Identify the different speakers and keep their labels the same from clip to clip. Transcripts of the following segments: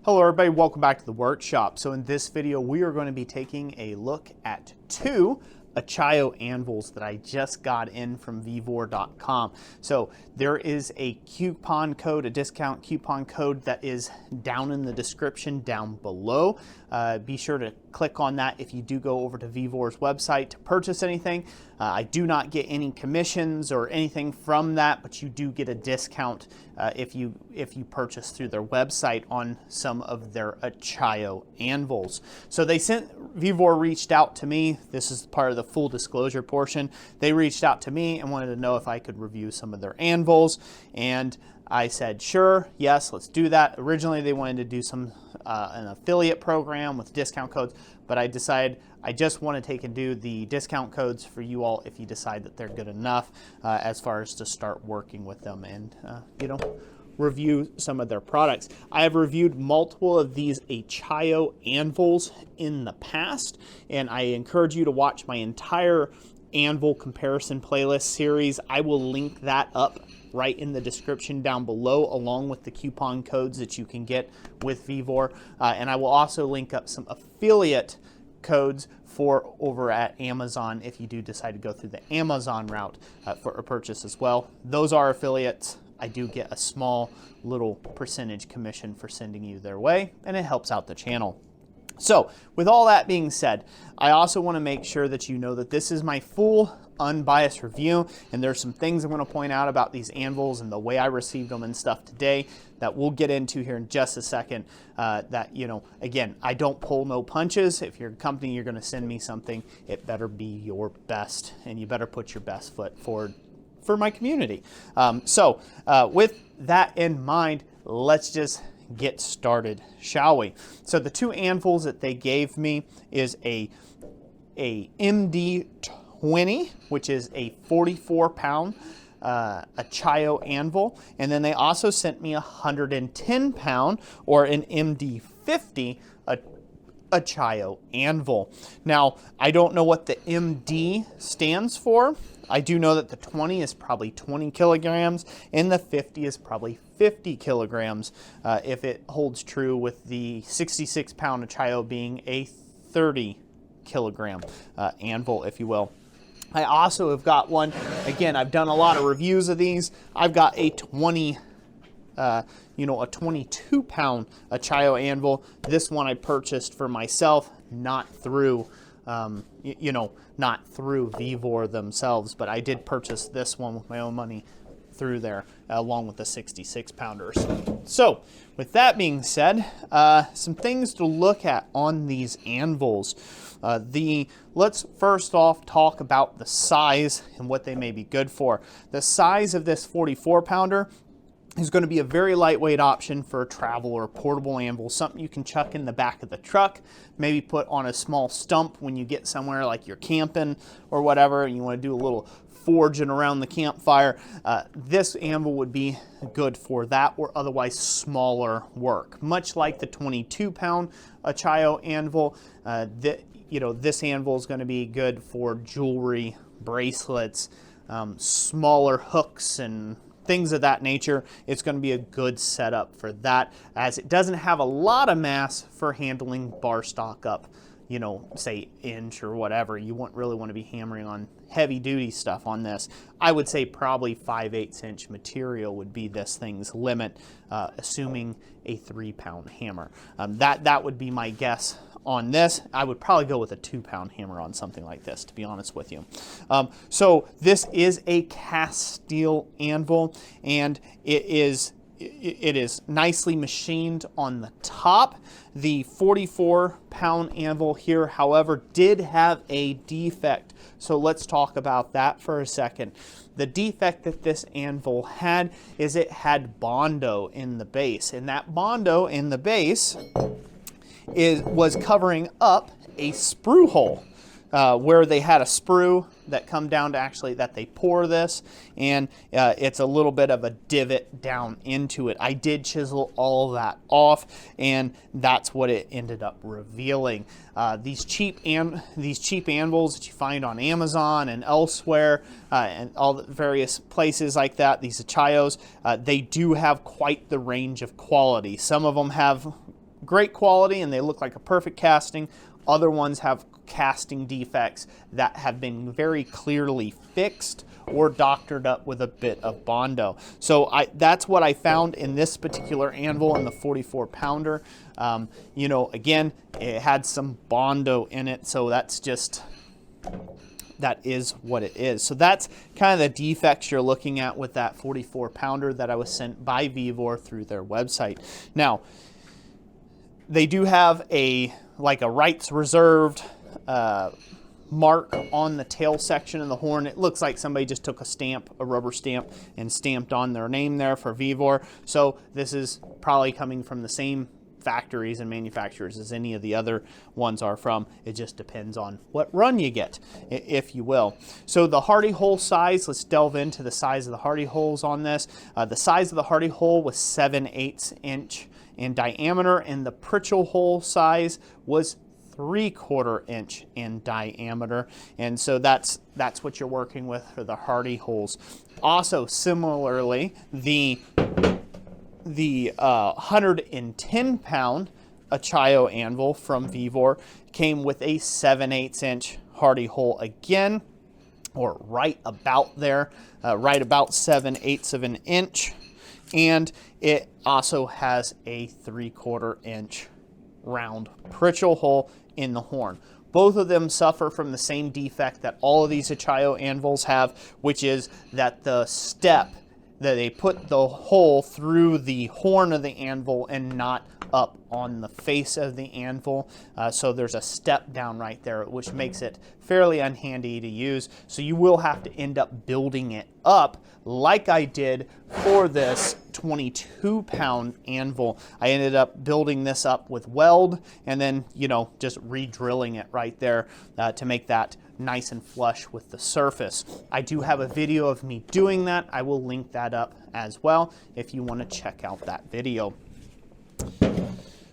Speaker 1: Hello everybody, welcome back to the workshop. So in this video, we are going to be taking a look at two Achaio anvils that I just got in from Vevor.com. So there is a coupon code, a discount coupon code that is down in the description down below. Be sure to click on that if you do go over to Vevor's website to purchase anything. I do not get any commissions or anything from that, but you do get a discount if you purchase through their website on some of their Achaio anvils. So Vevor reached out to me. This is part of the full disclosure portion. They reached out to me and wanted to know if I could review some of their anvils, and I said, sure, yes, let's do that. Originally, they wanted to do an affiliate program with discount codes, but I decided I just want to take and do the discount codes for you all if you decide that they're good enough as far as to start working with them and, review some of their products. I have reviewed multiple of these Achaio anvils in the past, and I encourage you to watch my entire anvil comparison playlist series. I will link that up right in the description down below, along with the coupon codes that you can get with Vevor. And I will also link up some affiliate codes for over at Amazon if you do decide to go through the Amazon route for a purchase as well. Those are affiliates. I do get a small little percentage commission for sending you their way, and it helps out the channel. So with all that being said, I also want to make sure that you know that this is my full unbiased review, and there's some things I'm going to point out about these anvils and the way I received them and stuff today that we'll get into here in just a second. Again, I don't pull no punches. If you're a company, you're going to send me something, it better be your best, and you better put your best foot forward for my community. With that in mind, let's just get started, shall we? So the two anvils that they gave me is a MD20, which is a 44-pound Achaio anvil, and then they also sent me a 110-pound or an MD50 Achaio anvil. Now, I don't know what the MD stands for. I do know that the 20 is probably 20 kilograms and the 50 is probably 50 kilograms if it holds true with the 66-pound Achaio being a 30 kilogram anvil, if you will. I also have got one, again, I've done a lot of reviews of these. I've got a 22-pound Achaio anvil. This one I purchased for myself, not through not through Vevor themselves, but I did purchase this one with my own money through there, along with the 66-pounders. So, with that being said, some things to look at on these anvils. Let's first off talk about the size and what they may be good for. The size of this 44-pounder is going to be a very lightweight option for a travel or portable anvil, something you can chuck in the back of the truck, maybe put on a small stump when you get somewhere like you're camping or whatever, and you want to do a little forging around the campfire. This anvil would be good for that or otherwise smaller work. Much like the 22-pound Achaio anvil, this anvil is going to be good for jewelry, bracelets, smaller hooks and things of that nature. It's going to be a good setup for that, as it doesn't have a lot of mass for handling bar stock up, say inch or whatever. You won't really want to be hammering on heavy duty stuff on this. I would say probably 5/8 inch material would be this thing's limit, assuming a 3-pound hammer. That would be my guess on this. I would probably go with a 2-pound hammer on something like this, to be honest with you. So this is a cast steel anvil, and it is nicely machined on the top. The 44-pound anvil here, however, did have a defect. So let's talk about that for a second. The defect that this anvil had is it had Bondo in the base, and that Bondo in the base was covering up a sprue hole where they had a sprue that come down to actually that they pour this, and it's a little bit of a divot down into it. I did chisel all that off, and that's what it ended up revealing. These cheap anvils that you find on Amazon and elsewhere, and all the various places like that, these Achaios, they do have quite the range of quality. Some of them have great quality and they look like a perfect casting. Other ones have casting defects that have been very clearly fixed or doctored up with a bit of Bondo. So that's what I found in this particular anvil in the 44 pounder. You know, again, it had some Bondo in it, so that is what it is. So that's kind of the defects you're looking at with that 44 pounder that I was sent by Vevor through their website. Now, they do have a rights reserved mark on the tail section of the horn. It looks like somebody just took a rubber stamp, and stamped on their name there for Vevor. So this is probably coming from the same factories and manufacturers as any of the other ones are from. It just depends on what run you get, if you will. So the hardy hole size, let's delve into the size of the hardy holes on this. The size of the hardy hole was 7/8 inch in diameter, and the Pritchell hole size was 3/4 inch in diameter, and so that's what you're working with for the hardy holes. Also, similarly, the 110 pound Achaio anvil from Vevor came with a 7/8 inch hardy hole again, or right about there, right about 7/8 of an inch, and it also has a 3/4 inch round Pritchell hole in the horn. Both of them suffer from the same defect that all of these Achaio anvils have, which is that the step that they put the hole through the horn of the anvil and not up on the face of the anvil. So there's a step down right there, which makes it fairly unhandy to use. So you will have to end up building it up like I did for this 22 pound anvil. I ended up building this up with weld and then, you know, just re-drilling it right there to make that nice and flush with the surface. I do have a video of me doing that. I will link that up as well if you want to check out that video.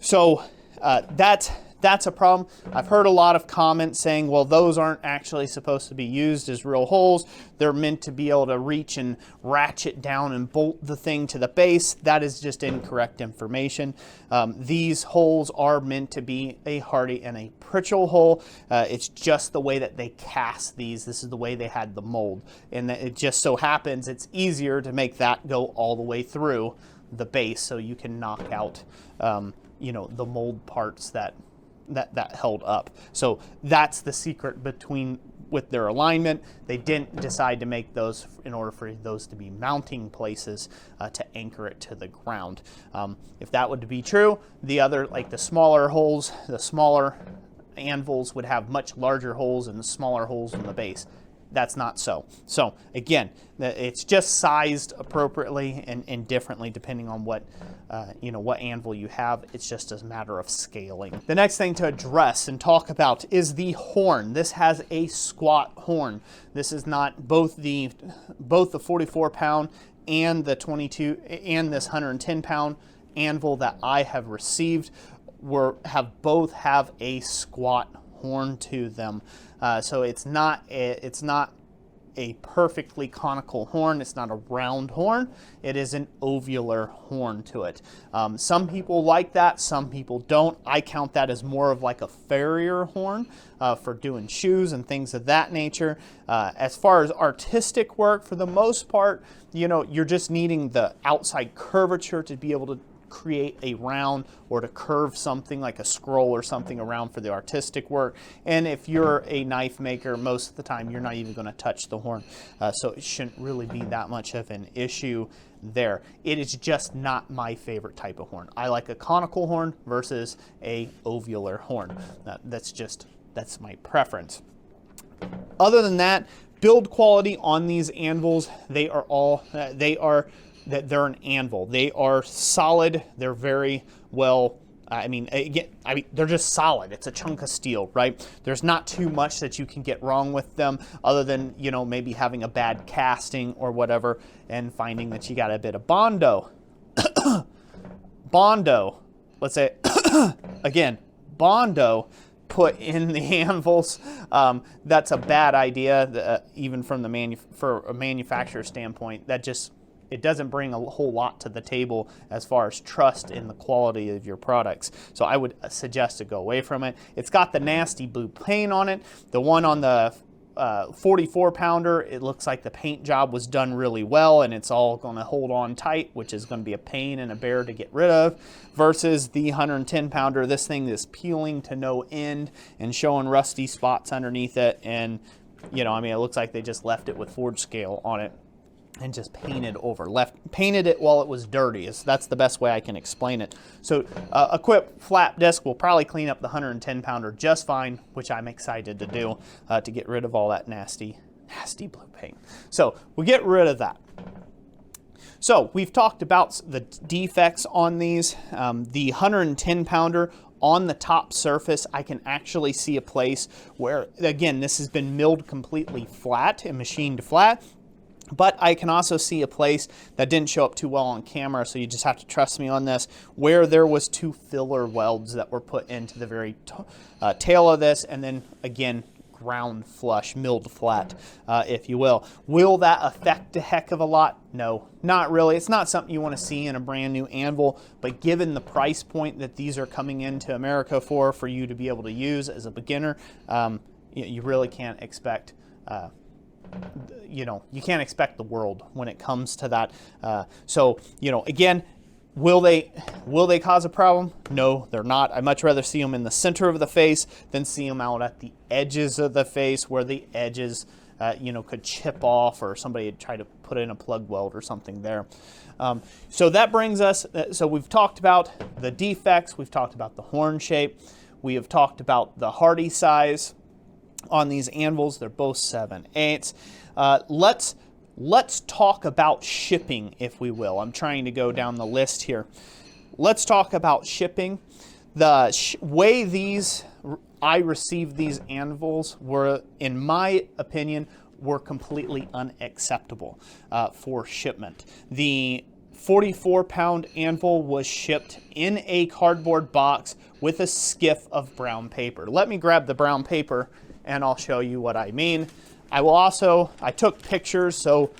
Speaker 1: So that's a problem. I've heard a lot of comments saying, well, those aren't actually supposed to be used as real holes. They're meant to be able to reach and ratchet down and bolt the thing to the base. That is just incorrect information. These holes are meant to be a Hardy and a Pritchell hole. It's just the way that they cast these. This is the way they had the mold. And it just so happens it's easier to make that go all the way through the base so you can knock out you know, the mold parts that held up. So that's the secret with their alignment. They didn't decide to make those in order for those to be mounting places to anchor it to the ground. If that would be true, the other, like the smaller holes, the smaller anvils would have much larger holes and smaller holes in the base. That's not so. So again, it's just sized appropriately and differently depending on what you know, what anvil you have. It's just a matter of scaling. The next thing to address and talk about is the horn. This has a squat horn. This is not both the 44 pound and the 22 and this 110 pound anvil that I have received both have a squat horn to them. So it's not a perfectly conical horn. It's not a round horn. It is an ovular horn to it. Some people like that, some people don't. I count that as more of like a farrier horn for doing shoes and things of that nature. As far as artistic work, for the most part, you know, you're just needing the outside curvature to be able to create a round or to curve something like a scroll or something around for the artistic work. And if you're a knife maker, most of the time you're not even going to touch the horn. So it shouldn't really be that much of an issue there. It is just not my favorite type of horn. I like a conical horn versus a ovular horn. That's my preference. Other than that, build quality on these anvils, they're an anvil. They are solid. They're very well, they're just solid. It's a chunk of steel, right? There's not too much that you can get wrong with them other than, you know, maybe having a bad casting or whatever and finding that you got a bit of Bondo. Let's say, again, Bondo put in the anvils. That's a bad idea, even from for a manufacturer standpoint. it doesn't bring a whole lot to the table as far as trust in the quality of your products. So I would suggest to go away from it. It's got the nasty blue paint on it. The one on the 44 pounder, it looks like the paint job was done really well and it's all going to hold on tight, which is going to be a pain and a bear to get rid of, versus the 110 pounder. This thing is peeling to no end and showing rusty spots underneath it, and you know, I mean, it looks like they just left it with forge scale on it and just painted it while it was dirty. That's the best way I can explain it. So a quick flap disc will probably clean up the 110 pounder just fine, which I'm excited to do, to get rid of all that nasty blue paint. So we'll get rid of that. So we've talked about the defects on these. The 110 pounder, on the top surface, I can actually see a place where, again, this has been milled completely flat and machined flat. But I can also see a place that didn't show up too well on camera, so you just have to trust me on this, where there was 2 filler welds that were put into the very tail of this, and then again, ground flush, milled flat, if you will. Will that affect a heck of a lot? No, not really. It's not something you want to see in a brand new anvil, but given the price point that these are coming into America for you to be able to use as a beginner, you really can't expect you know, you can't expect the world when it comes to that. So, you know, again, will they cause a problem? No, they're not. I'd much rather see them in the center of the face than see them out at the edges of the face, where the edges, you know, could chip off, or somebody would try to put in a plug weld or something there. So that brings us, so we've talked about the defects, we've talked about the horn shape, we have talked about the hardy size on these anvils. They're both 7/8. Let's talk about shipping, if we will. I'm trying to go down the list here. Let's talk about shipping. The way I received these anvils were, in my opinion, were completely unacceptable for shipment. The 44-pound anvil was shipped in a cardboard box with a skiff of brown paper. Let me grab the brown paper and I'll show you what I mean. I took pictures, so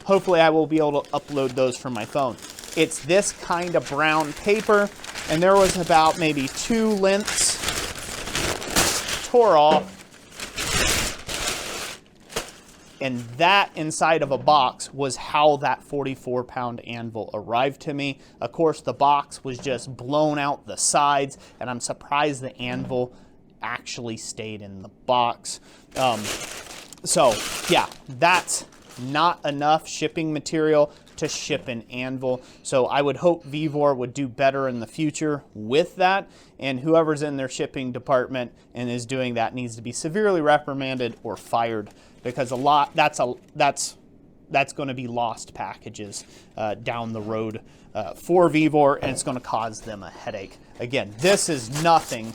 Speaker 1: hopefully I will be able to upload those from my phone. It's this kind of brown paper, and there was about maybe 2 lengths tore off, and that inside of a box was how that 44-pound anvil arrived to me. Of course, the box was just blown out the sides, and I'm surprised the anvil actually stayed in the box. So yeah, that's not enough shipping material to ship an anvil. So I would hope Vevor would do better in the future with that, and whoever's in their shipping department and is doing that needs to be severely reprimanded or fired, because that's going to be lost packages down the road for Vevor, and it's going to cause them a headache. Again, this is nothing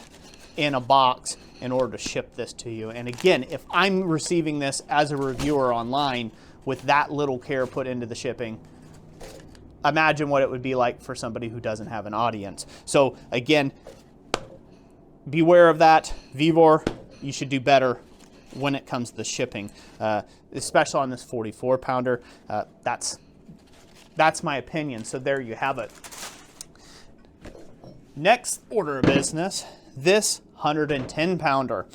Speaker 1: in a box in order to ship this to you. And again, if I'm receiving this as a reviewer online with that little care put into the shipping, imagine what it would be like for somebody who doesn't have an audience. So again, beware of that. Vevor, you should do better when it comes to the shipping, especially on this 44-pounder. That's my opinion. So there you have it. Next order of business, this 110-pounder.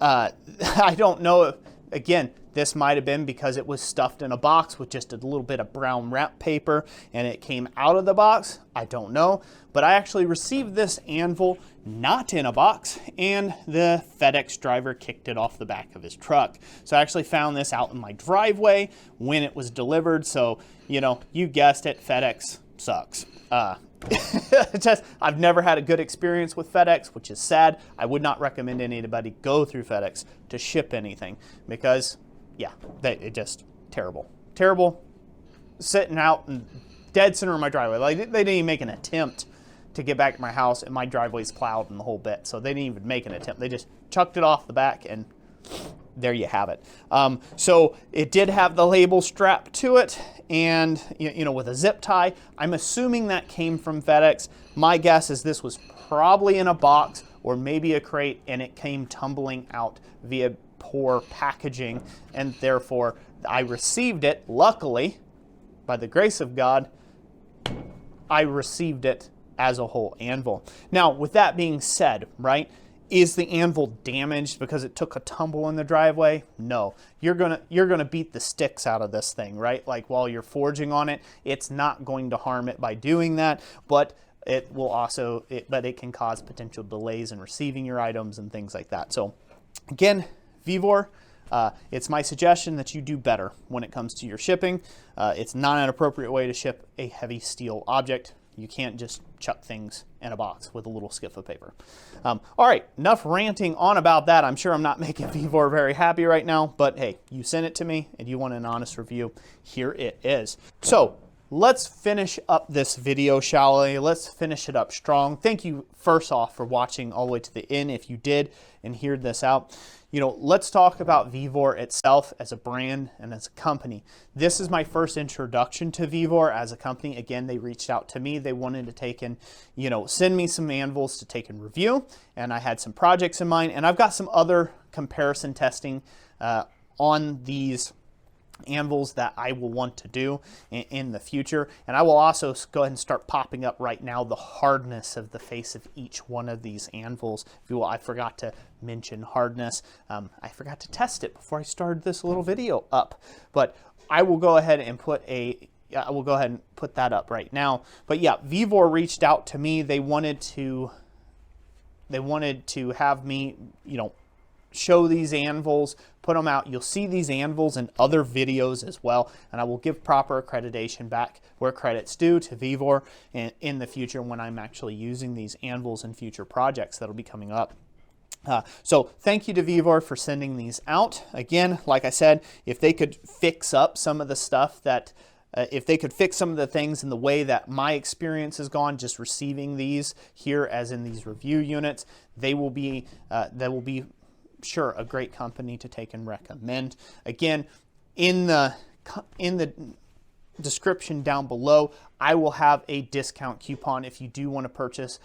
Speaker 1: I don't know if, again, this might have been because it was stuffed in a box with just a little bit of brown wrap paper and it came out of the box. I don't know. But I actually received this anvil not in a box, and the FedEx driver kicked it off the back of his truck. So I actually found this out in my driveway when it was delivered. So, you know, you guessed it, FedEx sucks. I've never had a good experience with FedEx, which is sad. I would not recommend anybody go through FedEx to ship anything, because yeah, it just terrible sitting out in dead center of my driveway. Like, they didn't even make an attempt to get back to my house, and my driveway's plowed in the whole bit, so they didn't even make an attempt. They just chucked it off the back, and there you have it. So it did have the label strapped to it, and you know, with a zip tie. I'm assuming that came from FedEx. My guess is this was probably in a box or maybe a crate, and it came tumbling out via poor packaging, and therefore I received it, luckily, by the grace of God, I received it as a whole anvil. Now, with that being said, right, is the anvil damaged because it took a tumble in the driveway? No. You're gonna beat the sticks out of this thing, right? Like while you're forging on it, it's not going to harm it by doing that, but it will also, but it can cause potential delays in receiving your items and things like that. So again, Vevor, it's my suggestion that you do better when it comes to your shipping. It's not an appropriate way to ship a heavy steel object. You can't just chuck things in a box with a little skiff of paper. All right, enough ranting on about that. I'm sure I'm not making Vevor very happy right now, but hey, you sent it to me and you want an honest review. Here it is. So let's finish up this video, shall we? Let's finish it up strong. Thank you first off for watching all the way to the end if you did and heard this out. You know, let's talk about Vevor itself as a brand and as a company. This is my first introduction to Vevor as a company. Again, they reached out to me. They wanted to take and, you know, send me some anvils to take and review. And I had some projects in mind. And I've got some other comparison testing on these anvils that I will want to do in the future. And I will also go ahead and start popping up right now the hardness of the face of each one of these anvils. If you will, I forgot to mention hardness. I forgot to test it before I started this little video up, but I will go ahead and put that up right now. But yeah, Vevor reached out to me. They wanted to have me, you know, show these anvils, put them out. You'll see these anvils in other videos as well, and I will give proper accreditation back where credit's due to Vevor in the future when I'm actually using these anvils in future projects that'll be coming up. So thank you to Vevor for sending these out. Again, like I said, if they could fix up some of the stuff that if they could fix some of the things in the way that my experience has gone just receiving these here as in these review units, they will be sure a great company to take and recommend. Again, in the description down below, I will have a discount coupon if you do want to purchase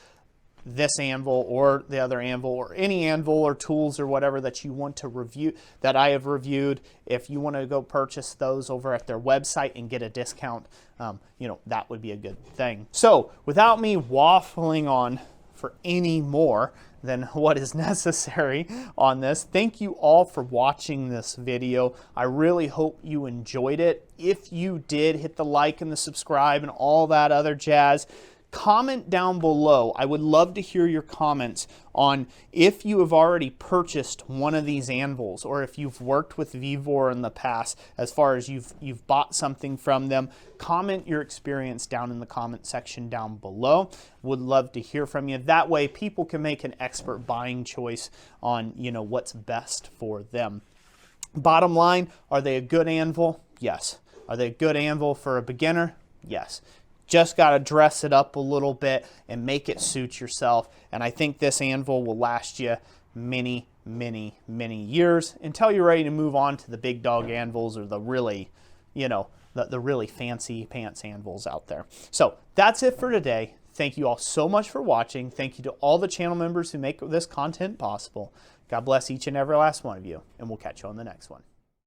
Speaker 1: this anvil or the other anvil or any anvil or tools or whatever that you want to review that I have reviewed. If you want to go purchase those over at their website and get a discount, you know, that would be a good thing. So without me waffling on for any more than what is necessary on this, thank you all for watching this video. I really hope you enjoyed it. If you did, hit the like and the subscribe and all that other jazz. Comment down below. I would love to hear your comments on if you have already purchased one of these anvils or if you've worked with Vevor in the past as far as you've bought something from them. Comment your experience down in the comment section down below. Would love to hear from you. That way people can make an expert buying choice on, you know, what's best for them. Bottom line, are they a good anvil? Yes. Are they a good anvil for a beginner? Yes. Just got to dress it up a little bit and make it suit yourself. And I think this anvil will last you many, many, many years until you're ready to move on to the big dog anvils or the really, you know, the really fancy pants anvils out there. So that's it for today. Thank you all so much for watching. Thank you to all the channel members who make this content possible. God bless each and every last one of you, and we'll catch you on the next one.